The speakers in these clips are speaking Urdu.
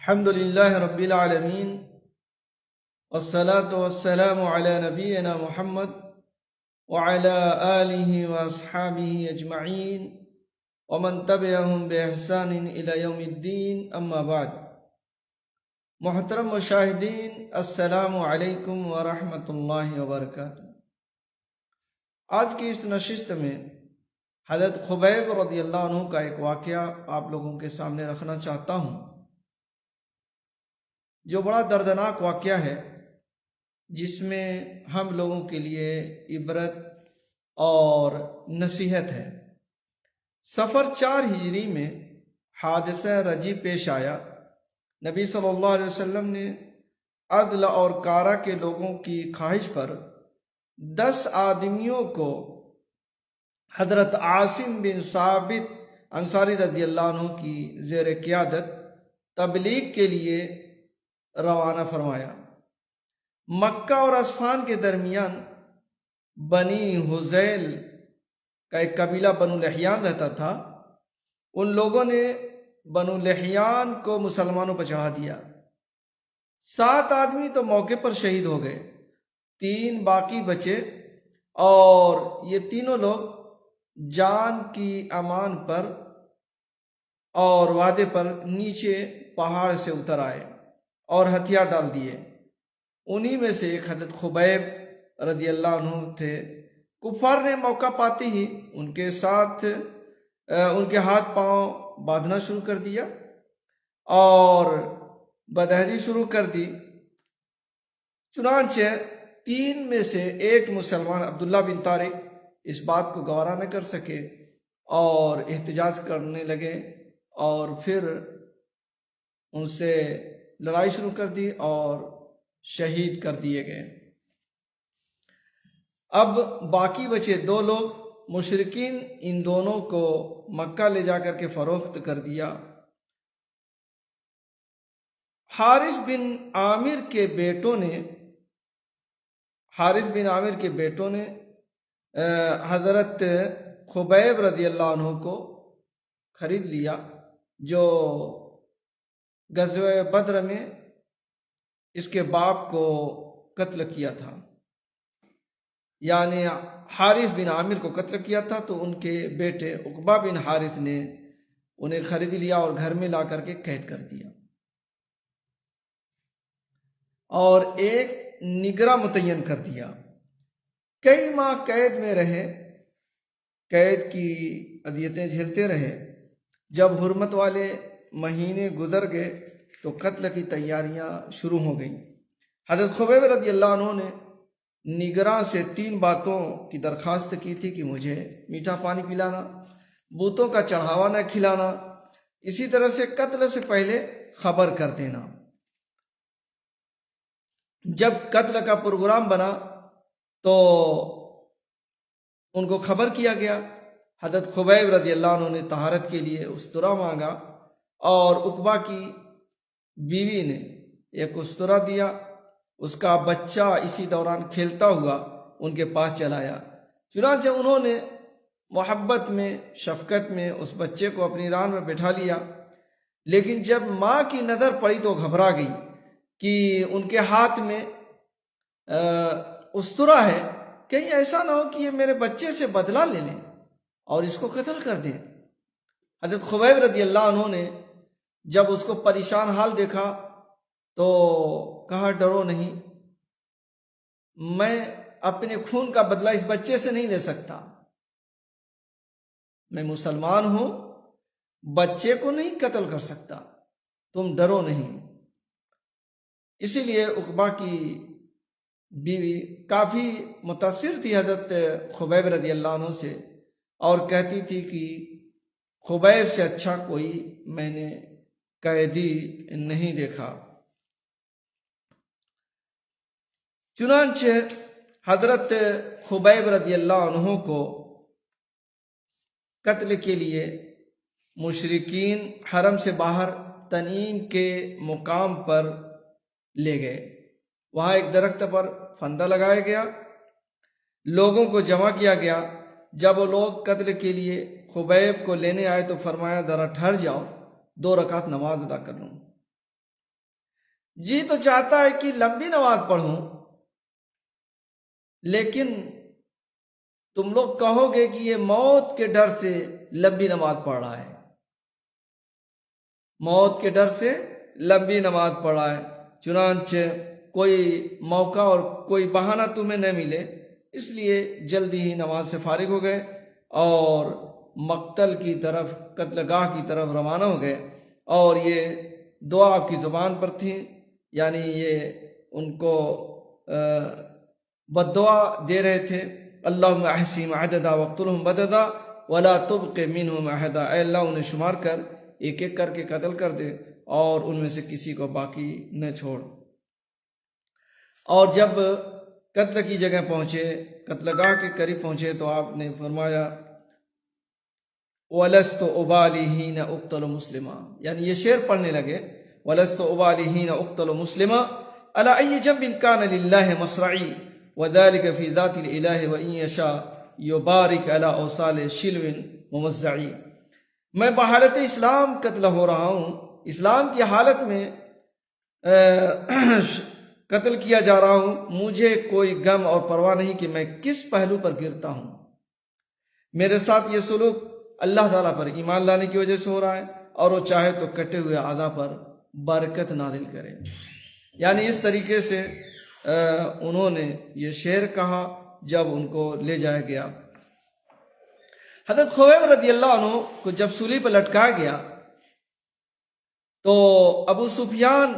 الحمد لله رب العالمين والصلاة والسلام على نبينا محمد وعلى آله وأصحابه أجمعين ومن تبعهم بإحسان إلى يوم الدين أما بعد. محترم مشاہدین، السلام علیکم ورحمۃ اللہ وبرکاتہ۔ آج کی اس نشست میں حضرت خبیب رضی اللہ عنہ کا ایک واقعہ آپ لوگوں کے سامنے رکھنا چاہتا ہوں، جو بڑا دردناک واقعہ ہے، جس میں ہم لوگوں کے لیے عبرت اور نصیحت ہے۔ سفر 4 ہجری میں حادثہ رجی پیش آیا۔ نبی صلی اللہ علیہ وسلم نے عدل اور کارا کے لوگوں کی خواہش پر 10 آدمیوں کو حضرت عاصم بن ثابت انصاری رضی اللہ عنہ کی زیر قیادت تبلیغ کے لیے روانہ فرمایا۔ مکہ اور اسفان کے درمیان بنی حذیل کا ایک قبیلہ بنو لحیان رہتا تھا۔ ان لوگوں نے بنو لحیان کو مسلمانوں پر چڑھا دیا۔ 7 آدمی تو موقع پر شہید ہو گئے، 3 باقی بچے، اور یہ تینوں لوگ جان کی امان پر اور وعدے پر نیچے پہاڑ سے اتر آئے اور ہتھیار ڈال دیے۔ انہی میں سے ایک حضرت خبیب رضی اللہ عنہ تھے۔ کفار نے موقع پاتے ہی ان کے ساتھ ان کے ہاتھ پاؤں باندھنا شروع کر دیا اور بدہضی شروع کر دی۔ چنانچہ 3 میں سے ایک مسلمان عبداللہ بن طارق اس بات کو گوارا نہ کر سکے اور احتجاج کرنے لگے، اور پھر ان سے لڑائی شروع کر دی اور شہید کر دیے گئے۔ اب باقی بچے 2 لوگ، مشرکین ان دونوں کو مکہ لے جا کر کے فروخت کر دیا۔ حارث بن عامر کے بیٹوں نے حضرت خبیب رضی اللہ عنہ کو خرید لیا، جو غزوہ بدر میں اس کے باپ کو قتل کیا تھا، یعنی حارث بن عامر کو قتل کیا تھا، تو ان کے بیٹے عقبہ بن حارث نے انہیں خرید لیا اور گھر میں لا کر کے قید کر دیا، اور ایک نگراں متعین کر دیا۔ کئی ماہ قید میں رہے، قید کی اذیتیں جھیلتے رہے۔ جب حرمت والے مہینے گزر گئے تو قتل کی تیاریاں شروع ہو گئیں۔ حضرت خبیب رضی اللہ عنہ نے نگراں سے 3 باتوں کی درخواست کی تھی کہ مجھے میٹھا پانی پلانا، بتوں کا چڑھاوا نہ کھلانا، اسی طرح سے قتل سے پہلے خبر کر دینا۔ جب قتل کا پروگرام بنا تو ان کو خبر کیا گیا۔ حضرت خبیب رضی اللہ عنہ نے طہارت کے لیے استرا مانگا، اور عقبہ کی بیوی نے ایک استرا دیا۔ اس کا بچہ اسی دوران کھیلتا ہوا ان کے پاس چلا آیا۔ چنانچہ انہوں نے محبت میں، شفقت میں اس بچے کو اپنی ران میں بٹھا لیا، لیکن جب ماں کی نظر پڑی تو گھبرا گئی کہ ان کے ہاتھ میں استرا ہے، کہیں ایسا نہ ہو کہ یہ میرے بچے سے بدلہ لے لیں اور اس کو قتل کر دیں۔ حضرت خبیب رضی اللہ عنہ نے جب اس کو پریشان حال دیکھا تو کہا، ڈرو نہیں، میں اپنے خون کا بدلہ اس بچے سے نہیں لے سکتا، میں مسلمان ہوں، بچے کو نہیں قتل کر سکتا، تم ڈرو نہیں۔ اسی لیے عقبہ کی بیوی کافی متاثر تھی حضرت خبیب رضی اللہ عنہ سے، اور کہتی تھی کہ خبیب سے اچھا کوئی میں نے قیدی نہیں دیکھا۔ چنانچہ حضرت خبیب رضی اللہ عنہ کو قتل کے لیے مشرکین حرم سے باہر تنعیم کے مقام پر لے گئے۔ وہاں ایک درخت پر پھندا لگایا گیا، لوگوں کو جمع کیا گیا۔ جب وہ لوگ قتل کے لیے خبیب کو لینے آئے تو فرمایا، ذرا ٹھہر جاؤ، 2 رکعت نماز ادا کر لوں۔ جی تو چاہتا ہے کہ لمبی نماز پڑھوں، لیکن تم لوگ کہو گے کہ یہ موت کے ڈر سے لمبی نماز پڑھ رہا ہے، موت کے ڈر سے لمبی نماز پڑھ رہا ہے۔ چنانچہ کوئی موقع اور کوئی بہانہ تمہیں نہ ملے، اس لیے جلدی ہی نماز سے فارغ ہو گئے اور مقتل کی طرف، قتل گاہ کی طرف روانہ ہو گئے۔ اور یہ دعا آپ کی زبان پر تھی، یعنی یہ ان کو بددعا دے رہے تھے، اللہم احصیہم عددا واقتلہم بددا ولا تبق منہم احدا، اے اللہ انہیں شمار کر، ایک ایک کر کے قتل کر دے اور ان میں سے کسی کو باقی نہ چھوڑ۔ اور جب قتل کی جگہ پہنچے، قتل گاہ کے قریب پہنچے، تو آپ نے فرمایا وَلَسْتُ أُبَالِي حِينَ أُقْتَلُ مُسْلِمًا، یعنی یہ شعر پڑھنے لگے، وَلَسْتُ أُبَالِي حِينَ أُقْتَلُ مُسْلِمًا عَلَىٰ أَيِّ جَنبٍ كَانَ لِلَّهِ مَصْرَعِي وَذَلِكَ فِي ذَاتِ الْإِلَٰهِ وَإِن يَشَاء يُبَارِكْ عَلَىٰ أَوْصَالِ شِلْوٍ مُمَزَّعِ، میں بحالت اسلام قتل ہو رہا ہوں، اسلام کی حالت میں قتل کیا جا رہا ہوں، مجھے کوئی غم اور پرواہ نہیں کہ میں کس پہلو پر گرتا ہوں۔ میرے ساتھ یہ سلوک اللہ تعالیٰ پر ایمان لانے کی وجہ سے ہو رہا ہے، اور وہ چاہے تو کٹے ہوئے اعضاء پر برکت نازل کرے۔ یعنی اس طریقے سے انہوں نے یہ شعر کہا جب ان کو لے جایا گیا۔ حضرت خبیب رضی اللہ عنہ کو جب سولی پر لٹکایا گیا تو ابو سفیان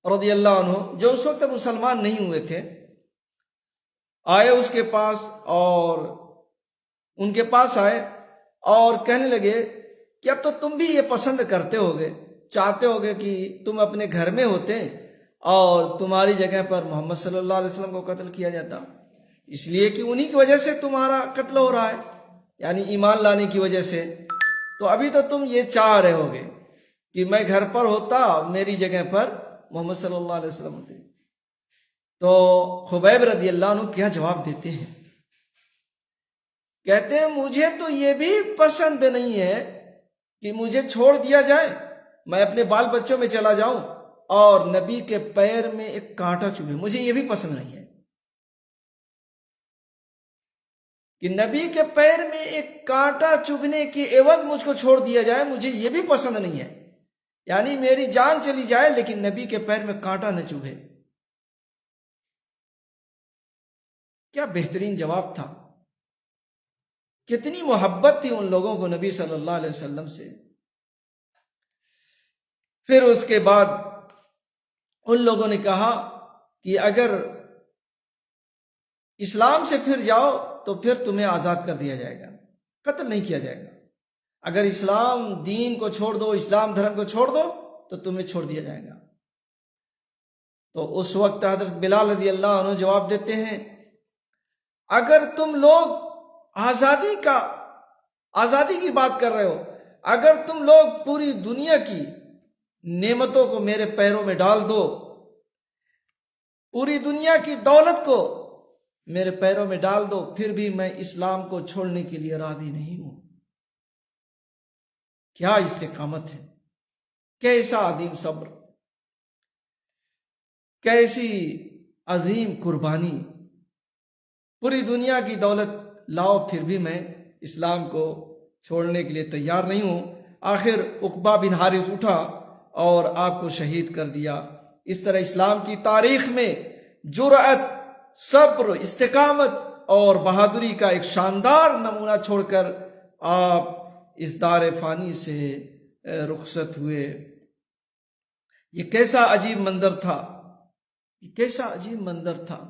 رضی اللہ عنہ، جو اس وقت مسلمان نہیں ہوئے تھے، آئے اس کے پاس، اور ان کے پاس آئے اور کہنے لگے کہ اب تو تم بھی یہ پسند کرتے ہوگے، چاہتے ہوگے کہ تم اپنے گھر میں ہوتے اور تمہاری جگہ پر محمد صلی اللہ علیہ وسلم کو قتل کیا جاتا، اس لیے کہ انہی کی وجہ سے تمہارا قتل ہو رہا ہے، یعنی ایمان لانے کی وجہ سے۔ تو ابھی تو تم یہ چاہ رہے ہوگے کہ میں گھر پر ہوتا، میری جگہ پر محمد صلی اللہ علیہ وسلم ہوتے۔ تو خبیب رضی اللہ عنہ کیا جواب دیتے ہیں؟ کہتے ہیں مجھے تو یہ بھی پسند نہیں ہے کہ مجھے چھوڑ دیا جائے، میں اپنے بال بچوں میں چلا جاؤں اور نبی کے پیر میں ایک کانٹا چبھے، مجھے یہ بھی پسند نہیں ہے کہ نبی کے پیر میں ایک کانٹا چبھنے کے عوض مجھ کو چھوڑ دیا جائے، مجھے یہ بھی پسند نہیں ہے، یعنی میری جان چلی جائے لیکن نبی کے پیر میں کانٹا نہ چبھے۔ کیا بہترین جواب تھا، کتنی محبت تھی ان لوگوں کو نبی صلی اللہ علیہ وسلم سے۔ پھر اس کے بعد ان لوگوں نے کہا کہ اگر اسلام سے پھر جاؤ تو پھر تمہیں آزاد کر دیا جائے گا، قتل نہیں کیا جائے گا، اگر اسلام دین کو چھوڑ دو، اسلام دھرم کو چھوڑ دو تو تمہیں چھوڑ دیا جائے گا۔ تو اس وقت حضرت بلال رضی اللہ عنہ جواب دیتے ہیں اگر تم لوگ آزادی کی بات کر رہے ہو، اگر تم لوگ پوری دنیا کی نعمتوں کو میرے پیروں میں ڈال دو، پوری دنیا کی دولت کو میرے پیروں میں ڈال دو، پھر بھی میں اسلام کو چھوڑنے کے لیے راضی نہیں ہوں۔ کیا استقامت ہے، کیسا عظیم صبر، کیسی عظیم قربانی، پوری دنیا کی دولت لاؤ پھر بھی میں اسلام کو چھوڑنے کے لیے تیار نہیں ہوں۔ آخر عقبہ بن حارث اٹھا اور آپ کو شہید کر دیا۔ اس طرح اسلام کی تاریخ میں جرأت، صبر، استقامت اور بہادری کا ایک شاندار نمونہ چھوڑ کر آپ اس دار فانی سے رخصت ہوئے۔ یہ کیسا عجیب منظر تھا، یہ کیسا عجیب منظر تھا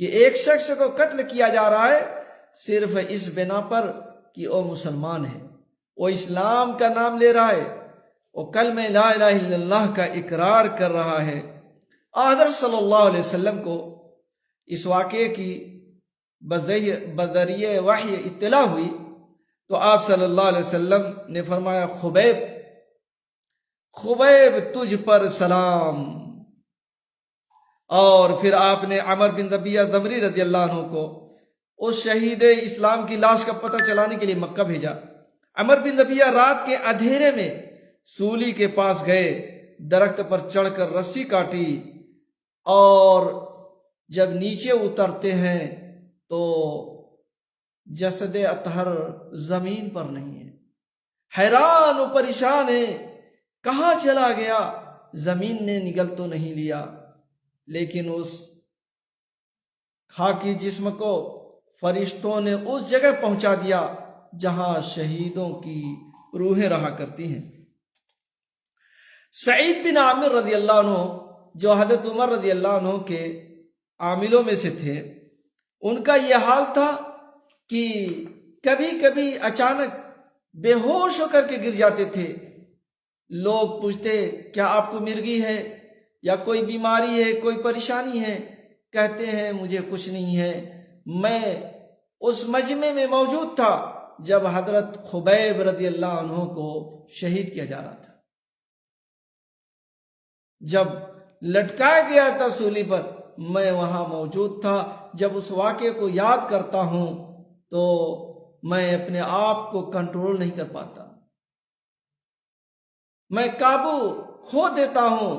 کہ ایک شخص کو قتل کیا جا رہا ہے صرف اس بنا پر کہ وہ مسلمان ہے، وہ اسلام کا نام لے رہا ہے، وہ کلمہ لا الہ الا اللہ کا اقرار کر رہا ہے۔ حضرت صلی اللہ علیہ وسلم کو اس واقعے کی بذریعہ وحی اطلاع ہوئی تو آپ صلی اللہ علیہ وسلم نے فرمایا خبیب تجھ پر سلام، اور پھر آپ نے عمر بن ربیعہ ضمری رضی اللہ عنہ کو اس شہید اسلام کی لاش کا پتہ چلانے کے لیے مکہ بھیجا۔ عمر بن ربیعہ رات کے اندھیرے میں سولی کے پاس گئے، درخت پر چڑھ کر رسی کاٹی اور جب نیچے اترتے ہیں تو جسد اطہر زمین پر نہیں ہے۔ حیران و پریشان ہے، کہاں چلا گیا؟ زمین نے نگل تو نہیں لیا، لیکن اس خاکی جسم کو فرشتوں نے اس جگہ پہنچا دیا جہاں شہیدوں کی روحیں رہا کرتی ہیں۔ سعید بن عامر رضی اللہ عنہ جو حضرت عمر رضی اللہ عنہ کے عاملوں میں سے تھے، ان کا یہ حال تھا کہ کبھی کبھی اچانک بے ہوش ہو کر کے گر جاتے تھے۔ لوگ پوچھتے کیا آپ کو مرگی ہے یا کوئی بیماری ہے، کوئی پریشانی ہے؟ کہتے ہیں مجھے کچھ نہیں ہے، میں اس مجمع میں موجود تھا جب حضرت خبیب رضی اللہ عنہ کو شہید کیا جا رہا تھا، جب لٹکایا گیا تھا سولی پر، میں وہاں موجود تھا۔ جب اس واقعے کو یاد کرتا ہوں تو میں اپنے آپ کو کنٹرول نہیں کر پاتا، میں قابو کھو دیتا ہوں،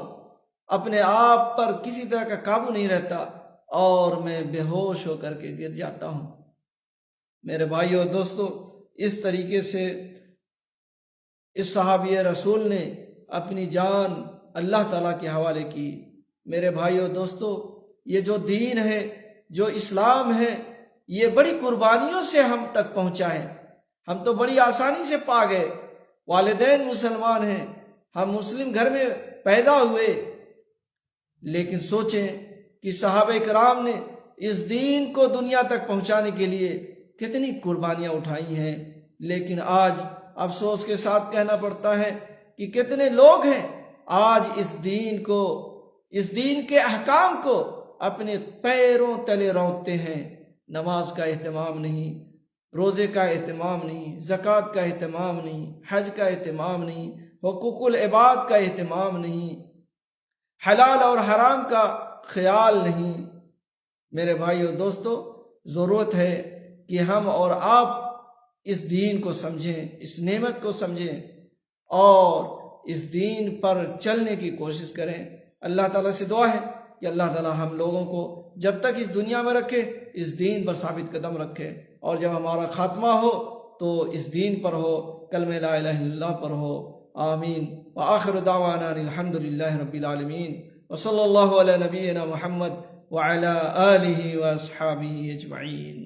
اپنے آپ پر کسی طرح کا قابو نہیں رہتا اور میں بے ہوش ہو کر کے گر جاتا ہوں۔ میرے بھائیو اور دوستو، اس طریقے سے اس صحابی رسول نے اپنی جان اللہ تعالیٰ کے حوالے کی۔ میرے بھائیو اور دوستو، یہ جو دین ہے، جو اسلام ہے، یہ بڑی قربانیوں سے ہم تک پہنچا ہے۔ ہم تو بڑی آسانی سے پا گئے، والدین مسلمان ہیں، ہم مسلم گھر میں پیدا ہوئے، لیکن سوچیں کہ صحابہ کرام نے اس دین کو دنیا تک پہنچانے کے لیے کتنی قربانیاں اٹھائی ہیں۔ لیکن آج افسوس کے ساتھ کہنا پڑتا ہے کہ کتنے لوگ ہیں آج اس دین کے احکام کو اپنے پیروں تلے روندتے ہیں۔ نماز کا اہتمام نہیں، روزے کا اہتمام نہیں، زکوٰۃ کا اہتمام نہیں، حج کا اہتمام نہیں، حقوق العباد کا اہتمام نہیں، حلال اور حرام کا خیال نہیں۔ میرے بھائیو دوستو، ضرورت ہے کہ ہم اور آپ اس دین کو سمجھیں، اس نعمت کو سمجھیں اور اس دین پر چلنے کی کوشش کریں۔ اللہ تعالیٰ سے دعا ہے کہ اللہ تعالیٰ ہم لوگوں کو جب تک اس دنیا میں رکھے اس دین پر ثابت قدم رکھے، اور جب ہمارا خاتمہ ہو تو اس دین پر ہو، کلمہ لا الہ الا اللہ پر ہو۔ آمین۔ وآخر دعوانا الحمد للہ رب العالمین، وصلی اللہ علی نبینا محمد وعلی آلہ واصحابہ اجمعین۔